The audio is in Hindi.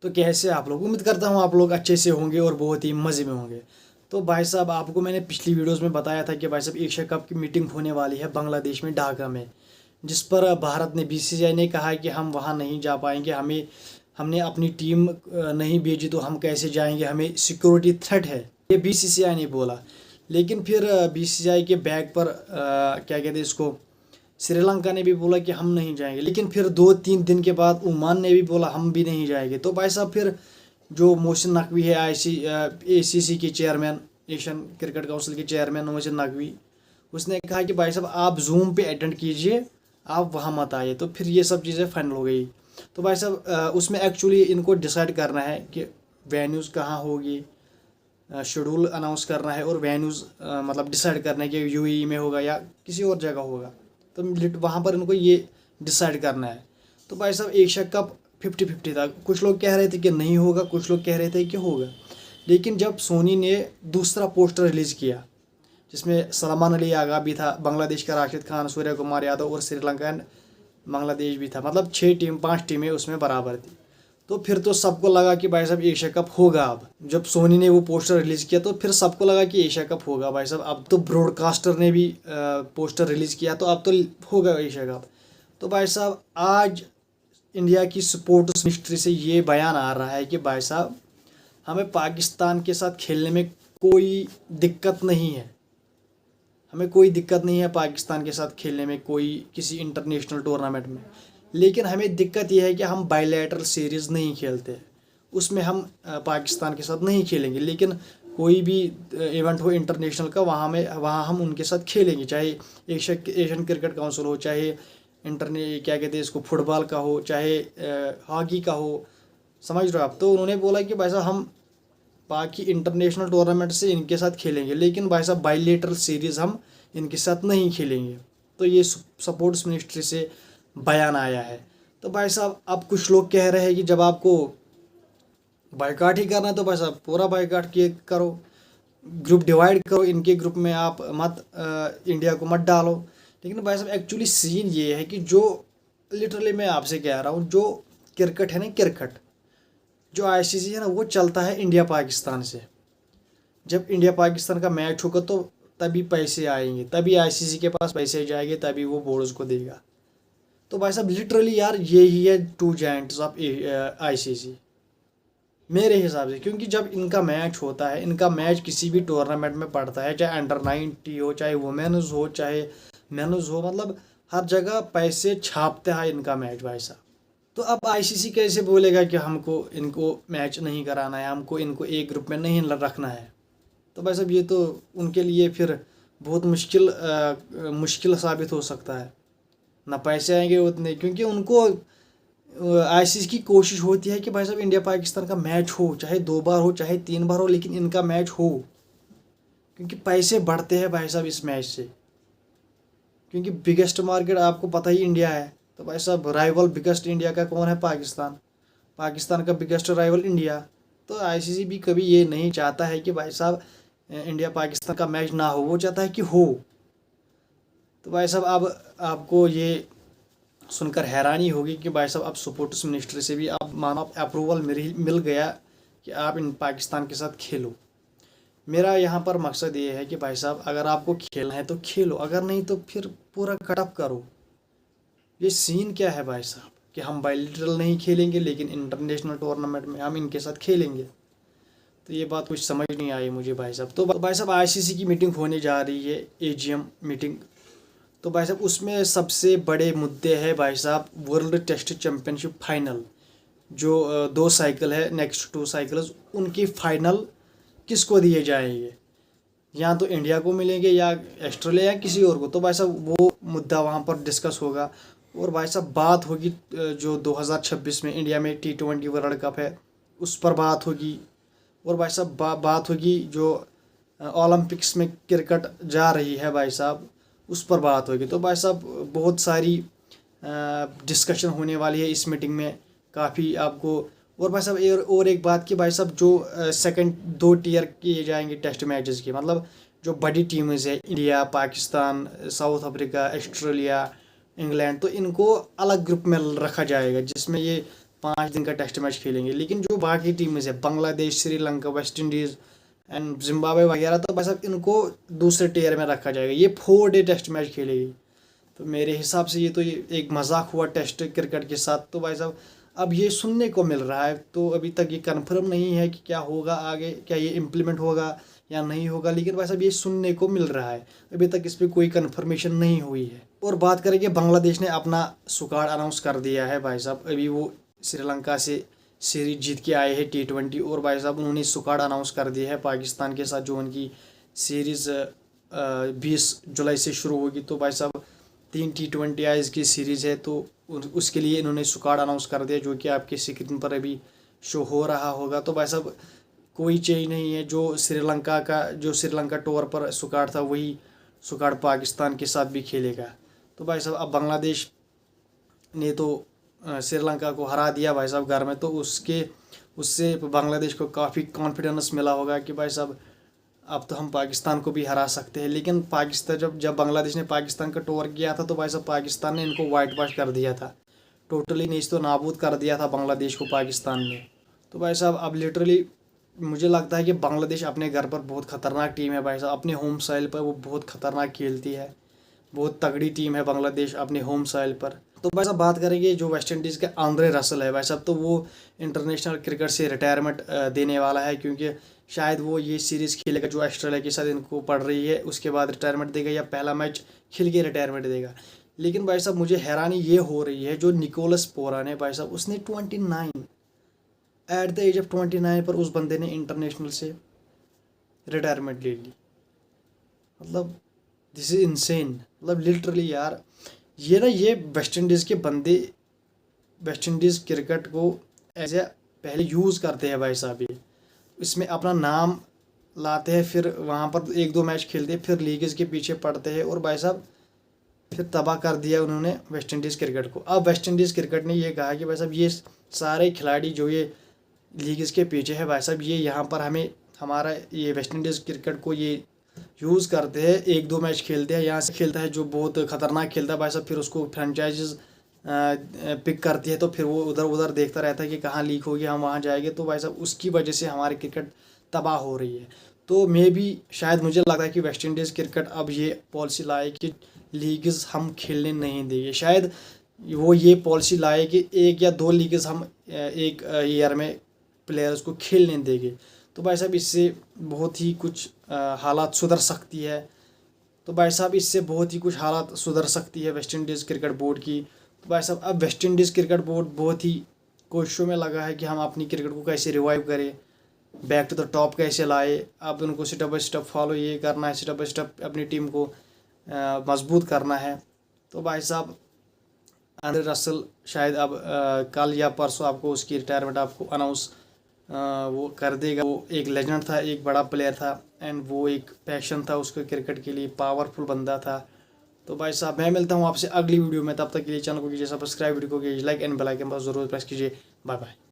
तो कैसे आप लोग, उम्मीद करता हूँ आप लोग अच्छे से होंगे और बहुत ही मज़े में होंगे। तो भाई साहब, आपको मैंने पिछली वीडियोस में बताया था कि भाई साहब एशिया कप की मीटिंग होने वाली है बांग्लादेश में, ढाका में, जिस पर भारत ने, बीसीसीआई ने कहा है कि हम वहाँ नहीं जा पाएंगे, हमने अपनी टीम नहीं भेजी तो हम कैसे जाएंगे, हमें सिक्योरिटी थ्रेट है, ये बीसीसीआई ने बोला। लेकिन फिर बीसीसीआई के बैग पर क्या कहते हैं इसको, श्रीलंका ने भी बोला कि हम नहीं जाएंगे। लेकिन फिर 2-3 दिन के बाद ओमान ने भी बोला हम भी नहीं जाएंगे। तो भाई साहब फिर जो मोहसिन नकवी है ACC के चेयरमैन, एशियन क्रिकेट काउंसिल के चेयरमैन मोहसिन नकवी, उसने कहा कि भाई साहब आप जूम पे अटेंड कीजिए, आप वहाँ मत आइए। तो फिर ये सब चीज़ें फाइनल हो गई। तो भाई साहब उसमें एक्चुअली इनको डिसाइड करना है कि वेन्यूज़ कहाँ होगी, शेड्यूल अनाउंस करना है और वेन्यूज़ मतलब डिसाइड करना है कि UAE में होगा या किसी और जगह होगा। तो वहाँ पर इनको ये डिसाइड करना है। तो भाई साहब एशिया कप 50-50 था। कुछ लोग कह रहे थे कि नहीं होगा, कुछ लोग कह रहे थे कि होगा। लेकिन जब सोनी ने दूसरा पोस्टर रिलीज़ किया जिसमें सलमान अली आगा भी था, बांग्लादेश का राशिद खान, सूर्य कुमार यादव और श्रीलंका एंड बांग्लादेश भी था, मतलब 5 टीमें उसमें बराबर थी। तो फिर तो सबको लगा कि भाई साहब एशिया कप होगा। अब जब सोनी ने वो पोस्टर रिलीज़ किया तो फिर सबको लगा कि एशिया कप होगा भाई साहब। अब तो ब्रॉडकास्टर ने भी पोस्टर रिलीज़ किया तो अब तो होगा एशिया कप। तो भाई साहब आज इंडिया की स्पोर्ट्स मिनिस्ट्री से ये बयान आ रहा है कि भाई साहब हमें पाकिस्तान के साथ खेलने में कोई दिक्कत नहीं है, हमें कोई दिक्कत नहीं है पाकिस्तान के साथ खेलने में कोई किसी इंटरनेशनल टूर्नामेंट में। लेकिन हमें दिक्कत यह है कि हम बायलैटरल सीरीज़ नहीं खेलते, उसमें हम पाकिस्तान के साथ नहीं खेलेंगे। लेकिन कोई भी इवेंट हो इंटरनेशनल का, वहाँ हम उनके साथ खेलेंगे, चाहे एशियन क्रिकेट काउंसिल हो, चाहे क्या कहते हैं इसको, फुटबॉल का हो, चाहे हॉकी का हो, समझ रहे हो आप। तो उन्होंने बोला कि भाई साहब हम बाकी इंटरनेशनल टूर्नामेंट से इनके साथ खेलेंगे, लेकिन भाई साहब बायलैटरल सीरीज़ हम इनके साथ नहीं खेलेंगे। तो ये स्पोर्ट्स मिनिस्ट्री से बयान आया है। तो भाई साहब अब कुछ लोग कह रहे हैं कि जब आपको बायकॉट ही करना है तो भाई साहब पूरा बायकॉट करो, ग्रुप डिवाइड करो, इनके ग्रुप में आप मत इंडिया को मत डालो। लेकिन भाई साहब एक्चुअली सीन ये है कि जो लिटरली मैं आपसे कह रहा हूँ, जो क्रिकेट है ना, क्रिकेट जो ICC है ना, वो चलता है इंडिया पाकिस्तान से। जब इंडिया पाकिस्तान का मैच होगा तो तभी पैसे आएंगे, तभी ICC के पास पैसे जाएंगे, तभी वो बोर्ड्स को देगा। तो भाई साहब लिटरली यार यही है टू जायंट्स ऑफ ICC मेरे हिसाब से। क्योंकि जब इनका मैच होता है, इनका मैच किसी भी टूर्नामेंट में पड़ता है, चाहे अंडर-19 हो, चाहे वुमेन्स हो, चाहे मेन्स हो, मतलब हर जगह पैसे छापते हैं इनका मैच भाई साहब। तो अब ICC कैसे बोलेगा कि हमको इनको मैच नहीं कराना है, हमको इनको एक ग्रुप में नहीं रखना है। तो भाई साहब ये तो उनके लिए फिर बहुत मुश्किल साबित हो सकता है, ना पैसे आएंगे उतने। क्योंकि उनको ICC की कोशिश होती है कि भाई साहब इंडिया पाकिस्तान का मैच हो, चाहे 2 बार हो, चाहे 3 बार हो, लेकिन इनका मैच हो। क्योंकि पैसे बढ़ते हैं भाई साहब इस मैच से, क्योंकि बिगेस्ट मार्केट आपको पता ही इंडिया है। तो भाई साहब राइवल बिगेस्ट इंडिया का कौन है? पाकिस्तान। पाकिस्तान का बिगेस्ट राइवल इंडिया। तो ICC भी कभी ये नहीं चाहता है कि भाई साहब इंडिया पाकिस्तान का मैच ना हो, वो चाहता है कि हो। तो भाई साहब अब आपको ये सुनकर हैरानी होगी कि भाई साहब अब स्पोर्ट्स मिनिस्ट्री से भी अब मानो अप्रूवल मिल गया कि आप इन पाकिस्तान के साथ खेलो। मेरा यहाँ पर मकसद ये है कि भाई साहब अगर आपको खेलना है तो खेलो, अगर नहीं तो फिर पूरा कटअप करो। ये सीन क्या है भाई साहब कि हम बायलैटरल नहीं खेलेंगे लेकिन इंटरनेशनल टूर्नामेंट में हम इनके साथ खेलेंगे। तो ये बात कुछ समझ नहीं आई मुझे भाई साहब। तो भाई साहब ICC की मीटिंग होने जा रही है, AGM मीटिंग। तो भाई साहब उसमें सबसे बड़े मुद्दे हैं भाई साहब वर्ल्ड टेस्ट चैम्पियनशिप फाइनल, जो 2 साइकिल है, नेक्स्ट 2 साइकिल्स, उनकी फाइनल किसको दिए जाएंगे, या तो इंडिया को मिलेंगे या ऑस्ट्रेलिया या किसी और को। तो भाई साहब वो मुद्दा वहाँ पर डिस्कस होगा। और भाई साहब बात होगी जो 2026 में इंडिया में T20 वर्ल्ड कप है उस पर बात होगी। और भाई साहब बात होगी जो ओलंपिक्स में क्रिकेट जा रही है भाई साहब, उस पर बात होगी। तो भाई साहब बहुत सारी डिस्कशन होने वाली है इस मीटिंग में, काफ़ी आपको। और भाई साहब और एक बात कि भाई साहब जो सेकंड 2 टियर किए जाएंगे टेस्ट मैचेस के, मतलब जो बड़ी टीम्स है India, Pakistan, south Africa, Australia, England, तो इनको अलग ग्रुप में रखा जाएगा जिसमें ये 5 दिन का टेस्ट मैच खेलेंगे। लेकिन जो बाकी टीमें है Bangladesh, Sri Lanka, West Indies and Zimbabwe वगैरह, तो भाई साहब इनको दूसरे टियर में रखा जाएगा। ये 4 डे टेस्ट मैच खेलेगी। तो मेरे हिसाब से ये एक मजाक हुआ टेस्ट क्रिकेट के साथ। तो भाई साहब अब ये सुनने को मिल रहा है, तो अभी तक ये कंफर्म नहीं है कि क्या होगा आगे, क्या ये इम्प्लीमेंट होगा या नहीं होगा। लेकिन भाई साहब ये सुनने को मिल रहा है, अभी तक इस पर कोई कंफर्मेशन नहीं हुई है। और बात करेंगे, बांग्लादेश ने अपना स्क्वाड अनाउंस कर दिया है भाई साहब। अभी वो श्रीलंका से सीरीज जीत के आए हैं T20, और भाई साहब उन्होंने स्क्वाड अनाउंस कर दिया है पाकिस्तान के साथ, जो उनकी सीरीज़ 20 जुलाई से शुरू होगी। तो भाई साहब 3 T20 आइज की सीरीज़ है, तो उसके लिए इन्होंने स्क्वाड अनाउंस कर दिया, जो कि आपके स्क्रीन पर अभी शो हो रहा होगा। तो भाई साहब कोई चेंज नहीं है, जो श्रीलंका टूर पर स्क्वाड था वही स्क्वाड पाकिस्तान के साथ भी खेलेगा। तो भाई साहब अब बांग्लादेश ने तो श्रीलंका को हरा दिया भाई साहब घर में, तो उससे बांग्लादेश को काफ़ी कॉन्फिडेंस मिला होगा कि भाई साहब अब तो हम पाकिस्तान को भी हरा सकते हैं। लेकिन पाकिस्तान जब बांग्लादेश ने पाकिस्तान का टूर किया था, तो भाई साहब पाकिस्तान ने इनको वाइट वॉश कर दिया था, टोटली नीच तो नाबूद कर दिया था बांग्लादेश को पाकिस्तान ने। तो भाई साहब अब लिटरली मुझे लगता है कि बांग्लादेश अपने घर पर बहुत ख़तरनाक टीम है भाई साहब। अपने होम सॉइल पर वो बहुत ख़तरनाक खेलती है, बहुत तगड़ी टीम है बांग्लादेश अपने होम सॉइल पर। तो भाई साहब बात करेंगे जो वेस्ट इंडीज़ के आंद्रे रसल है भाई साहब, तो वो इंटरनेशनल क्रिकेट से रिटायरमेंट देने वाला है, क्योंकि शायद वो ये सीरीज़ खेलेगा जो ऑस्ट्रेलिया के साथ इनको पड़ रही है, उसके बाद रिटायरमेंट देगा, या पहला मैच खेल के रिटायरमेंट देगा। लेकिन भाई साहब मुझे हैरानी ये हो रही है, जो निकोलस पोरान है भाई साहब, उसने 29 एट द एज ऑफ 29 पर उस बंदे ने इंटरनेशनल से रिटायरमेंट ले ली। मतलब दिस इज इनसेन। मतलब लिटरली यार, ये वेस्ट इंडीज़ के बंदे वेस्ट इंडीज़ क्रिकेट को एज ए पहले यूज़ करते हैं भाई साहब। ये इसमें अपना नाम लाते हैं, फिर वहाँ पर 1-2 मैच खेलते हैं, फिर लीग्स के पीछे पड़ते हैं, और भाई साहब फिर तबाह कर दिया उन्होंने वेस्ट इंडीज़ क्रिकेट को। अब वेस्ट इंडीज़ क्रिकेट ने ये कहा कि भाई साहब ये सारे खिलाड़ी जो ये लीग्स के पीछे है भाई साहब, ये यहाँ पर हमारा ये वेस्ट इंडीज़ क्रिकेट को ये यूज़ करते हैं, 1-2 मैच खेलते हैं, यहाँ से खेलता है जो बहुत ख़तरनाक खेलता है भाई साहब, फिर उसको फ्रेंचाइजीज पिक करती है, तो फिर वो उधर उधर देखता रहता है कि कहाँ लीक होगी, हम वहाँ जाएंगे। तो भाई साहब उसकी वजह से हमारी क्रिकेट तबाह हो रही है। तो मैं भी शायद मुझे लगता है कि वेस्ट इंडीज़ क्रिकेट अब ये पॉलिसी लाए कि लीग्स हम खेलने नहीं देंगे। शायद वो ये पॉलिसी लाए कि 1 या 2 लीग्स हम एक ईयर में प्लेयर्स को खेलने देंगे। तो भाई साहब इससे बहुत ही कुछ हालात सुधर सकती है। तो भाई साहब इससे बहुत ही कुछ हालात सुधर सकती है वेस्ट इंडीज़ क्रिकेट बोर्ड की। तो भाई साहब अब वेस्ट इंडीज़ क्रिकेट बोर्ड बहुत ही कोशिशों में लगा है कि हम अपनी क्रिकेट को कैसे रिवाइव करें, बैक टू द टॉप कैसे लाए। अब उनको स्टेप बाय स्टेप फॉलो ये करना है, स्टेप बाय स्टेप अपनी टीम को मजबूत करना है। तो भाई साहब आंद्रे रसल शायद अब कल या परसों आपको उसकी रिटायरमेंट आपको अनाउंस वो कर देगा। वो एक लेजेंड था, एक बड़ा प्लेयर था, एंड वो एक पैशन था उसके क्रिकेट के लिए, पावरफुल बंदा था। तो भाई साहब मैं मिलता हूँ आपसे अगली वीडियो में, तब तक के लिए चैनल को कीजिए सब्सक्राइब, वीडियो को कीजिए लाइक एंड बेल आइकन पर जरूर प्रेस कीजिए। Bye bye.